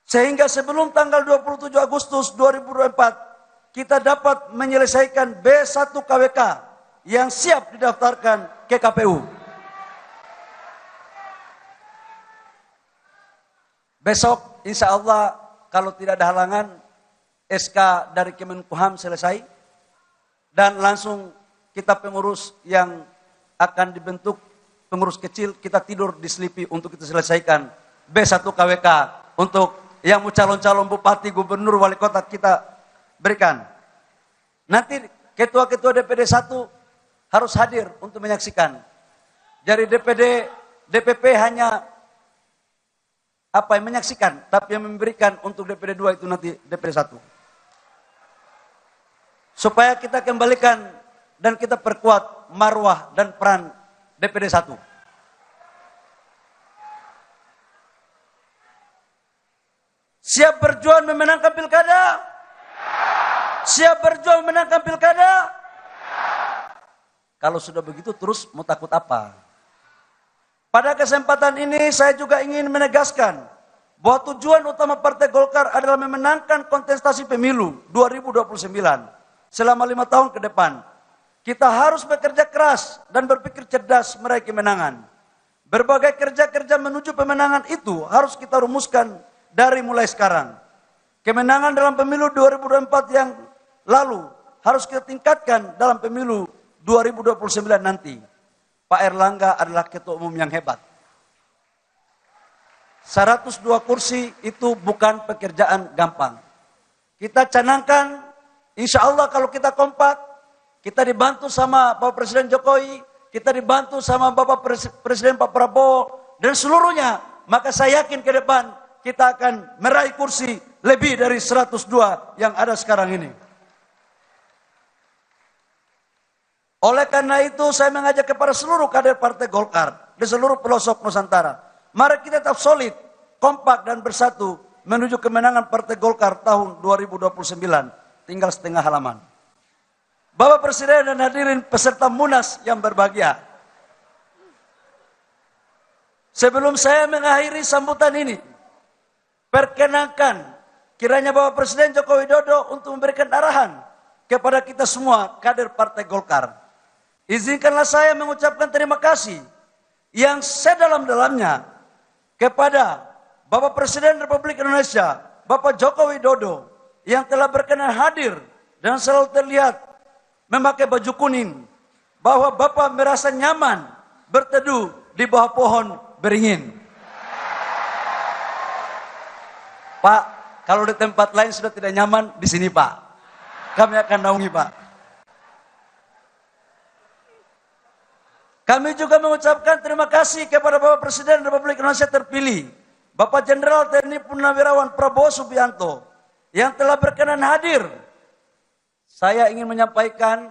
Sehingga sebelum tanggal 27 Agustus 2024, kita dapat menyelesaikan B1 KWK yang siap didaftarkan ke KPU. Besok insya Allah kalau tidak ada halangan, SK dari Kemenkumham selesai. dan langsung kita pengurus yang akan dibentuk, pengurus kecil, kita tidur di Selipi untuk kita selesaikan. B1 KWK untuk yang mau calon-calon bupati, gubernur, wali kota kita berikan. Nanti ketua-ketua DPD 1 harus hadir untuk menyaksikan. Dari DPP hanya menyaksikan, tapi yang memberikan untuk DPD 2 itu nanti DPD 1. Supaya kita kembalikan dan kita perkuat marwah dan peran DPD 1. Siap berjuang memenangkan pilkada? Siap berjuang memenangkan pilkada? Kalau sudah begitu terus mau takut apa? Pada kesempatan ini saya juga ingin menegaskan bahwa tujuan utama Partai Golkar adalah memenangkan kontestasi pemilu 2029 selama 5 tahun ke depan. Kita harus bekerja keras dan berpikir cerdas meraih kemenangan. Berbagai kerja-kerja menuju pemenangan itu harus kita rumuskan dari mulai sekarang. Kemenangan dalam pemilu 2024 yang lalu harus kita tingkatkan dalam pemilu 2029 nanti. Pak Erlangga adalah ketua umum yang hebat. 102 kursi itu bukan pekerjaan gampang. Kita canangkan, insya Allah kalau kita kompak, kita dibantu sama Bapak Presiden Jokowi, kita dibantu sama Bapak Presiden Pak Prabowo, dan seluruhnya, maka saya yakin ke depan kita akan meraih kursi lebih dari 102 yang ada sekarang ini. Oleh karena itu saya mengajak kepada seluruh kader Partai Golkar di seluruh pelosok Nusantara. Mari kita tetap solid, kompak dan bersatu menuju kemenangan Partai Golkar tahun 2029. Tinggal setengah halaman. Bapak Presiden dan hadirin peserta Munas yang berbahagia. Sebelum saya mengakhiri sambutan ini, perkenankan kiranya Bapak Presiden Joko Widodo untuk memberikan arahan kepada kita semua kader Partai Golkar. Izinkanlah saya mengucapkan terima kasih yang sedalam-dalamnya kepada Bapak Presiden Republik Indonesia, Bapak Joko Widodo, yang telah berkenan hadir dan selalu terlihat memakai baju kuning, bahwa Bapak merasa nyaman berteduh di bawah pohon beringin. Pak, kalau di tempat lain sudah tidak nyaman, di sini Pak. Kami akan naungi Pak. Kami juga mengucapkan terima kasih kepada Bapak Presiden Republik Indonesia terpilih, Bapak Jenderal TNI Purnawirawan Prabowo Subianto, yang telah berkenan hadir. Saya ingin menyampaikan,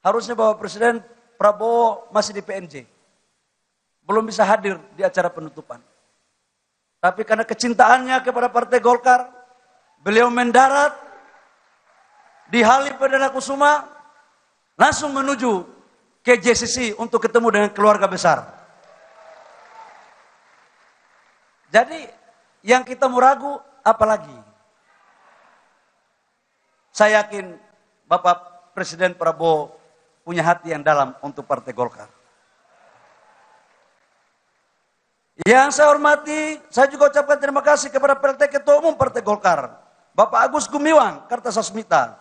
harusnya Bapak Presiden Prabowo masih di PNJ. Belum bisa hadir di acara penutupan. Tapi karena kecintaannya kepada Partai Golkar, beliau mendarat di Halim Perdana Kusuma, langsung menuju ke JCC untuk ketemu dengan keluarga besar. Jadi yang kita mau ragu apalagi? Saya yakin Bapak Presiden Prabowo punya hati yang dalam untuk Partai Golkar. Yang saya hormati, saya juga ucapkan terima kasih kepada PLT Ketua Umum Partai Golkar, Bapak Agus Gumiwang Kartasasmita,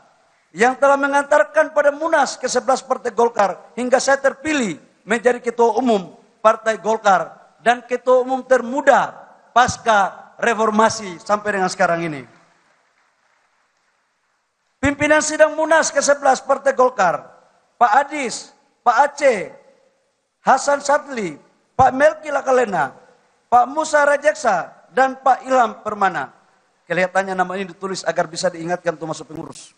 yang telah mengantarkan pada Munas ke-11 Partai Golkar hingga saya terpilih menjadi Ketua Umum Partai Golkar dan Ketua Umum termuda pasca reformasi sampai dengan sekarang ini. Pimpinan sidang Munas ke-11 Partai Golkar, Pak Adis, Pak Aceh, Hasan Sadli, Pak Melki Lakalena, Pak Musa Rajeksa, dan Pak Ilham Permana. Kelihatannya nama ini ditulis agar bisa diingatkan untuk masuk pengurus.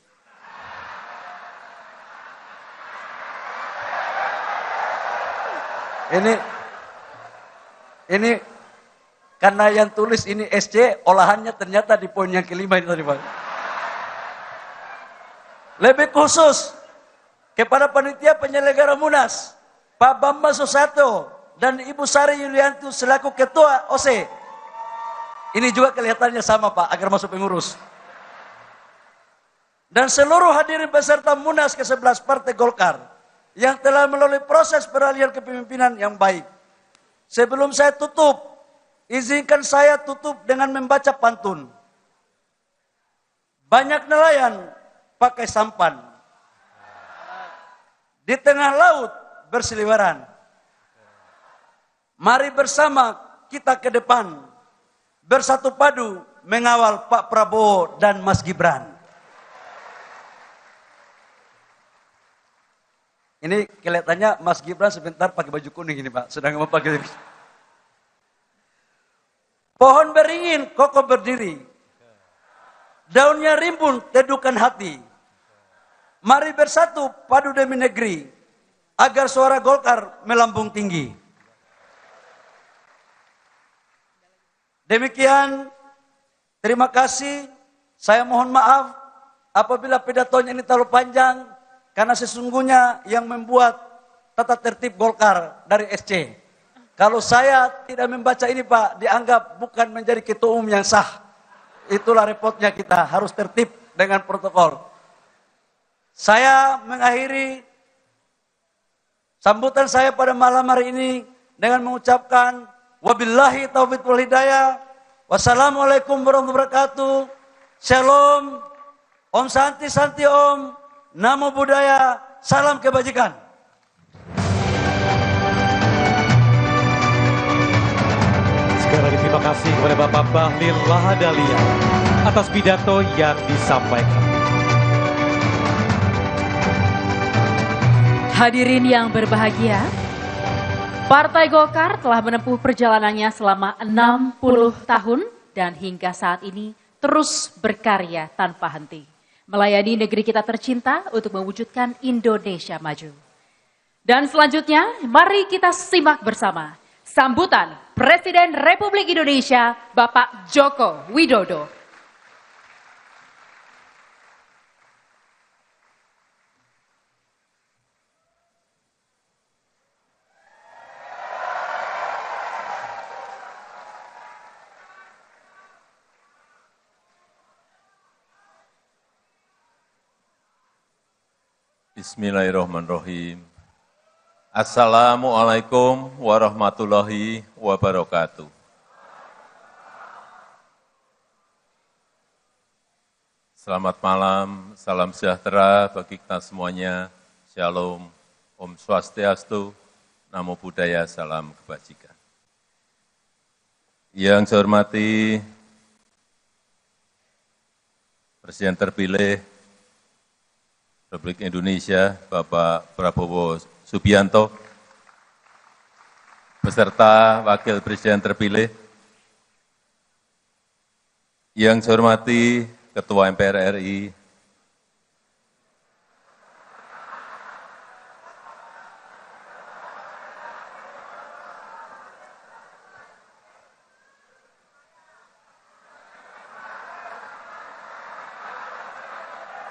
Ini karena yang tulis ini SC, olahannya ternyata di poin yang kelima ini tadi Pak. Lebih khusus kepada panitia penyelenggara Munas, Pak Bambang Susato dan Ibu Sari Yulianto selaku Ketua OC. Ini juga kelihatannya sama Pak, agar masuk pengurus. Dan seluruh hadirin peserta Munas ke-11 Partai Golkar yang telah melalui proses peralihan kepemimpinan yang baik. Sebelum saya tutup, izinkan saya tutup dengan membaca pantun. Banyak nelayan pakai sampan, di tengah laut berseliweran. Mari bersama kita ke depan, bersatu padu mengawal Pak Prabowo dan Mas Gibran. Ini kelihatannya Mas Gibran sebentar pakai baju kuning ini Pak, sedang mau pakai. Pohon beringin, kokoh berdiri. Daunnya rimbun, teduhkan hati. Mari bersatu padu demi negeri, agar suara Golkar melambung tinggi. Demikian, terima kasih. Saya mohon maaf apabila pidatonya ini terlalu panjang, karena sesungguhnya yang membuat tata tertib Golkar dari SC. Kalau saya tidak membaca ini Pak, dianggap bukan menjadi ketua umum yang sah. Itulah repotnya kita, harus tertib dengan protokol. Saya mengakhiri sambutan saya pada malam hari ini dengan mengucapkan wabillahi taufiq wal hidayah. Wassalamualaikum warahmatullahi wabarakatuh. Shalom. Om Santi Santi Om. Namo Buddhaya. Salam kebajikan. Sekali lagi terima kasih kepada Bapak Bahlil Lahadalia atas pidato yang disampaikan. Hadirin yang berbahagia, Partai Golkar telah menempuh perjalanannya selama 60 tahun dan hingga saat ini terus berkarya tanpa henti. Melayani negeri kita tercinta untuk mewujudkan Indonesia maju. Dan selanjutnya, mari kita simak bersama sambutan Presiden Republik Indonesia Bapak Joko Widodo. Bismillahirrahmanirrahim. Assalamualaikum warahmatullahi wabarakatuh. Selamat malam, salam sejahtera bagi kita semuanya. Shalom, Om Swastiastu, Namo Buddhaya, salam kebajikan. Yang saya hormati Presiden terpilih Republik Indonesia, Bapak Prabowo Subianto, beserta Wakil Presiden terpilih. Yang saya hormati Ketua MPR RI,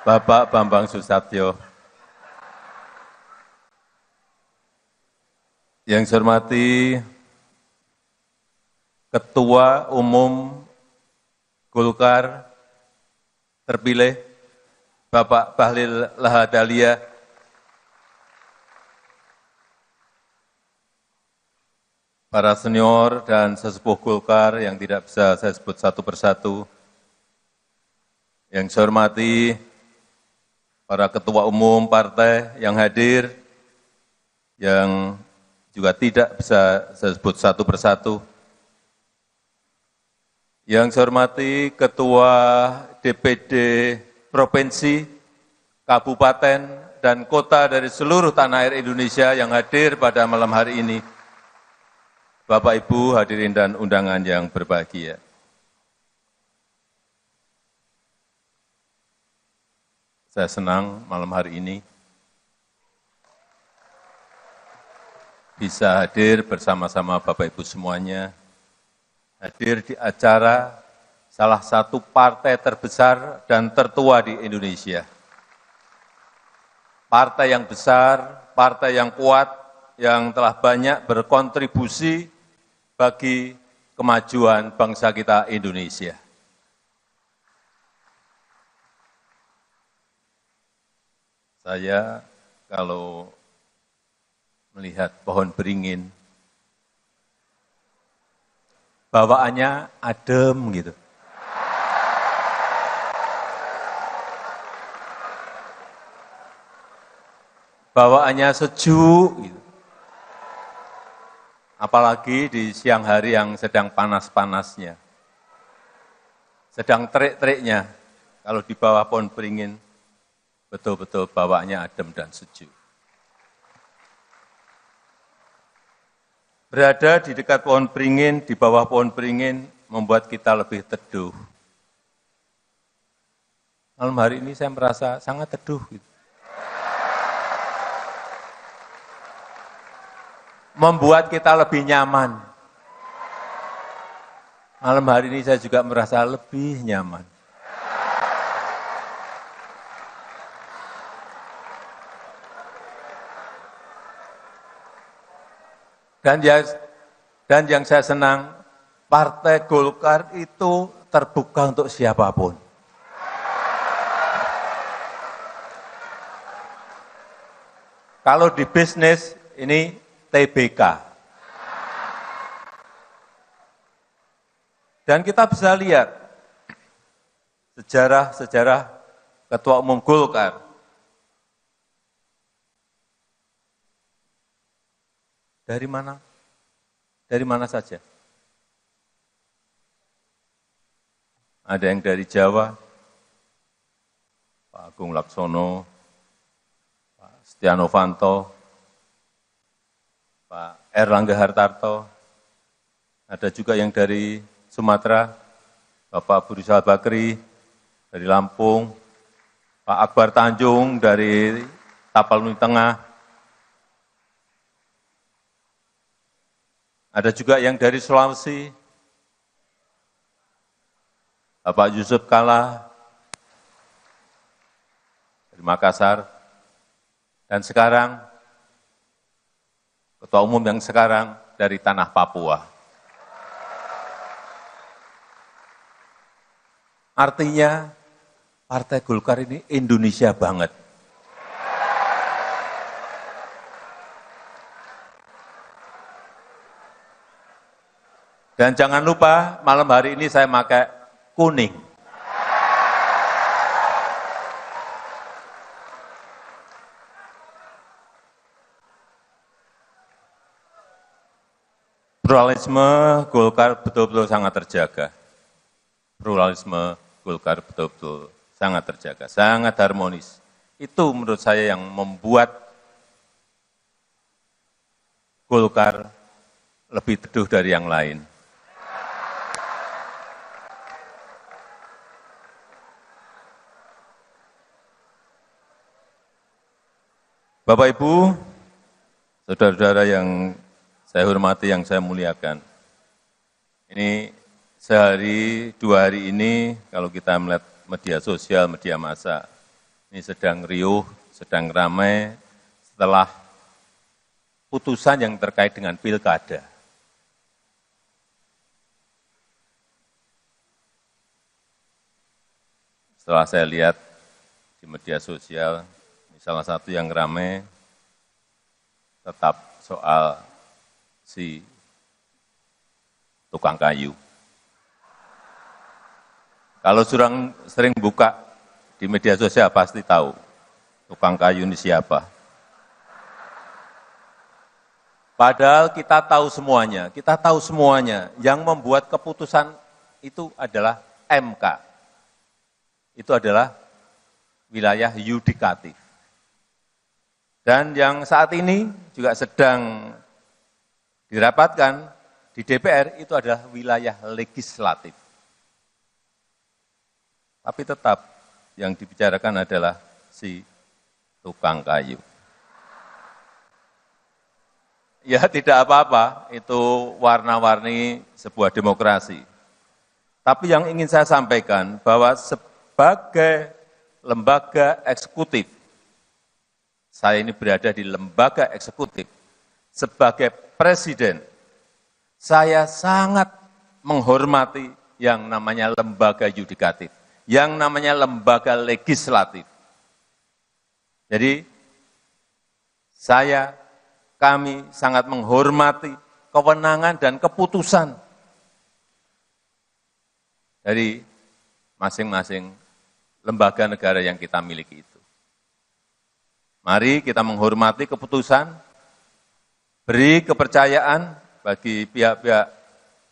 Bapak Bambang Susatyo. Yang saya hormati Ketua Umum Golkar terpilih Bapak Bahlil Lahadalia. Para senior dan sesepuh Golkar yang tidak bisa saya sebut satu persatu. Yang saya hormati para ketua umum partai yang hadir, yang juga tidak bisa saya sebut satu persatu. Yang saya hormati Ketua DPD Provinsi, Kabupaten, dan Kota dari seluruh tanah air Indonesia yang hadir pada malam hari ini. Bapak, Ibu, hadirin dan undangan yang berbahagia. Saya senang malam hari ini bisa hadir bersama-sama Bapak Ibu semuanya, hadir di acara salah satu partai terbesar dan tertua di Indonesia. Partai yang besar, partai yang kuat, yang telah banyak berkontribusi bagi kemajuan bangsa kita Indonesia. Saya kalau melihat pohon beringin, bawaannya adem gitu. bawaannya sejuk. Gitu. Apalagi di siang hari yang sedang panas-panasnya. Sedang terik-teriknya, kalau di bawah pohon beringin, betul-betul bawaannya adem dan sejuk. Berada di dekat pohon beringin, di bawah pohon beringin, membuat kita lebih teduh. Malam hari ini saya merasa sangat teduh. Gitu. Membuat kita lebih nyaman. Malam hari ini saya juga merasa lebih nyaman. Dan yang saya senang, Partai Golkar itu terbuka untuk siapapun. Kalau di bisnis, ini TBK. Dan kita bisa lihat sejarah-sejarah Ketua Umum Golkar. Dari mana? Dari mana saja? Ada yang dari Jawa, Pak Agung Laksono, Pak Setia Novanto, Pak Erlangga Hartarto, ada juga yang dari Sumatera, Bapak Abu Rizal Bakri, dari Lampung, Pak Akbar Tanjung dari Tapanuli Tengah, ada juga yang dari Sulawesi, Bapak Yusuf Kalla dari Makassar, dan sekarang Ketua Umum yang sekarang dari tanah Papua. Artinya Partai Golkar ini Indonesia banget. Dan jangan lupa malam hari ini saya pakai kuning. Pluralisme Golkar betul-betul sangat terjaga. Pluralisme Golkar betul-betul sangat terjaga, sangat harmonis. Itu menurut saya yang membuat Golkar lebih teduh dari yang lain. Bapak Ibu, saudara-saudara yang saya hormati, yang saya muliakan. Ini sehari, 2 hari ini, kalau kita melihat media sosial, media massa, ini sedang riuh, sedang ramai setelah putusan yang terkait dengan pilkada. Setelah saya lihat di media sosial, salah satu yang ramai tetap soal si tukang kayu. Kalau sering buka di media sosial pasti tahu tukang kayu ini siapa. Padahal kita tahu semuanya, yang membuat keputusan itu adalah MK. Itu adalah wilayah yudikatif. Dan yang saat ini juga sedang dirapatkan di DPR itu adalah wilayah legislatif. Tapi tetap yang dibicarakan adalah si tukang kayu. Ya tidak apa-apa, itu warna-warni sebuah demokrasi. Tapi yang ingin saya sampaikan bahwa sebagai lembaga eksekutif, saya ini berada di lembaga eksekutif, sebagai presiden, saya sangat menghormati yang namanya lembaga yudikatif, yang namanya lembaga legislatif. Jadi, kami sangat menghormati kewenangan dan keputusan dari masing-masing lembaga negara yang kita miliki itu. Mari kita menghormati keputusan, beri kepercayaan bagi pihak-pihak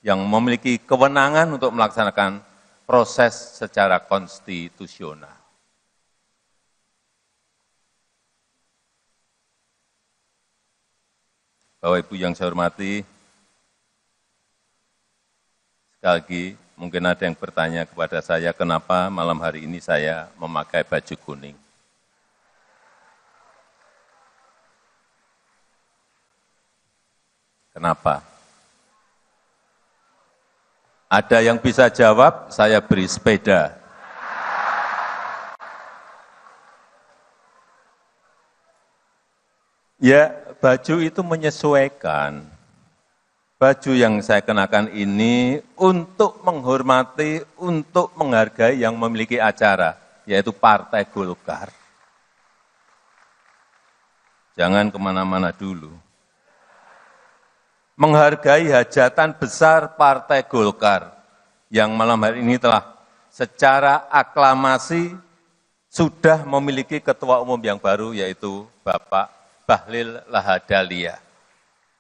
yang memiliki kewenangan untuk melaksanakan proses secara konstitusional. Bapak Ibu yang saya hormati, sekali lagi mungkin ada yang bertanya kepada saya kenapa malam hari ini saya memakai baju kuning. Kenapa? Ada yang bisa jawab, saya beri sepeda. Ya, baju itu menyesuaikan. Baju yang saya kenakan ini untuk menghormati, untuk menghargai yang memiliki acara, yaitu Partai Golkar. Jangan kemana-mana dulu. Menghargai hajatan besar Partai Golkar yang malam hari ini telah secara aklamasi sudah memiliki ketua umum yang baru, yaitu Bapak Bahlil Lahadalia,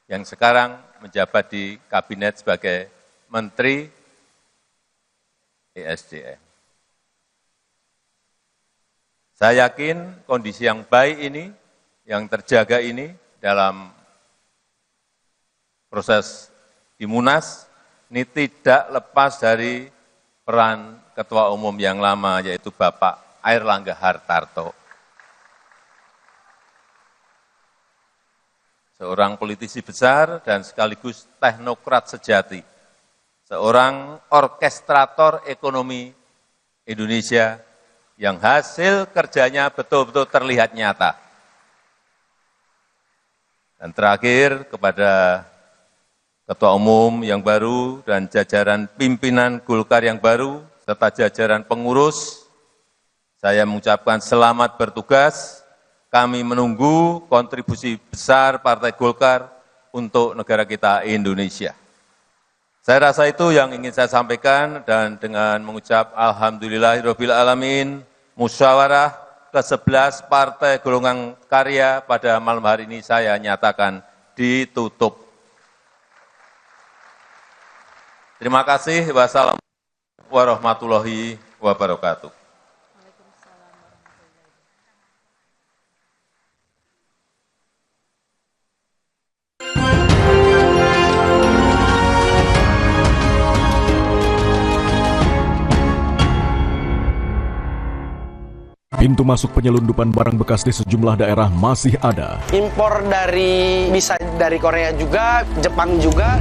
yang sekarang menjabat di kabinet sebagai Menteri ESDM. Saya yakin kondisi yang baik ini, yang terjaga ini dalam proses di Munas ini tidak lepas dari peran Ketua Umum yang lama, yaitu Bapak Airlangga Hartarto. Seorang politisi besar dan sekaligus teknokrat sejati, seorang orkestrator ekonomi Indonesia yang hasil kerjanya betul-betul terlihat nyata. Dan terakhir kepada Ketua Umum yang baru dan jajaran pimpinan Golkar yang baru, serta jajaran pengurus, saya mengucapkan selamat bertugas. Kami menunggu kontribusi besar Partai Golkar untuk negara kita Indonesia. Saya rasa itu yang ingin saya sampaikan, dan dengan mengucap Alhamdulillahirabbil alamin, musyawarah ke-11 Partai Golongan Karya pada malam hari ini saya nyatakan ditutup. Terima kasih. Wassalamualaikum warahmatullahi wabarakatuh. Pintu masuk penyelundupan barang bekas di sejumlah daerah masih ada. Impor bisa dari Korea juga, Jepang juga.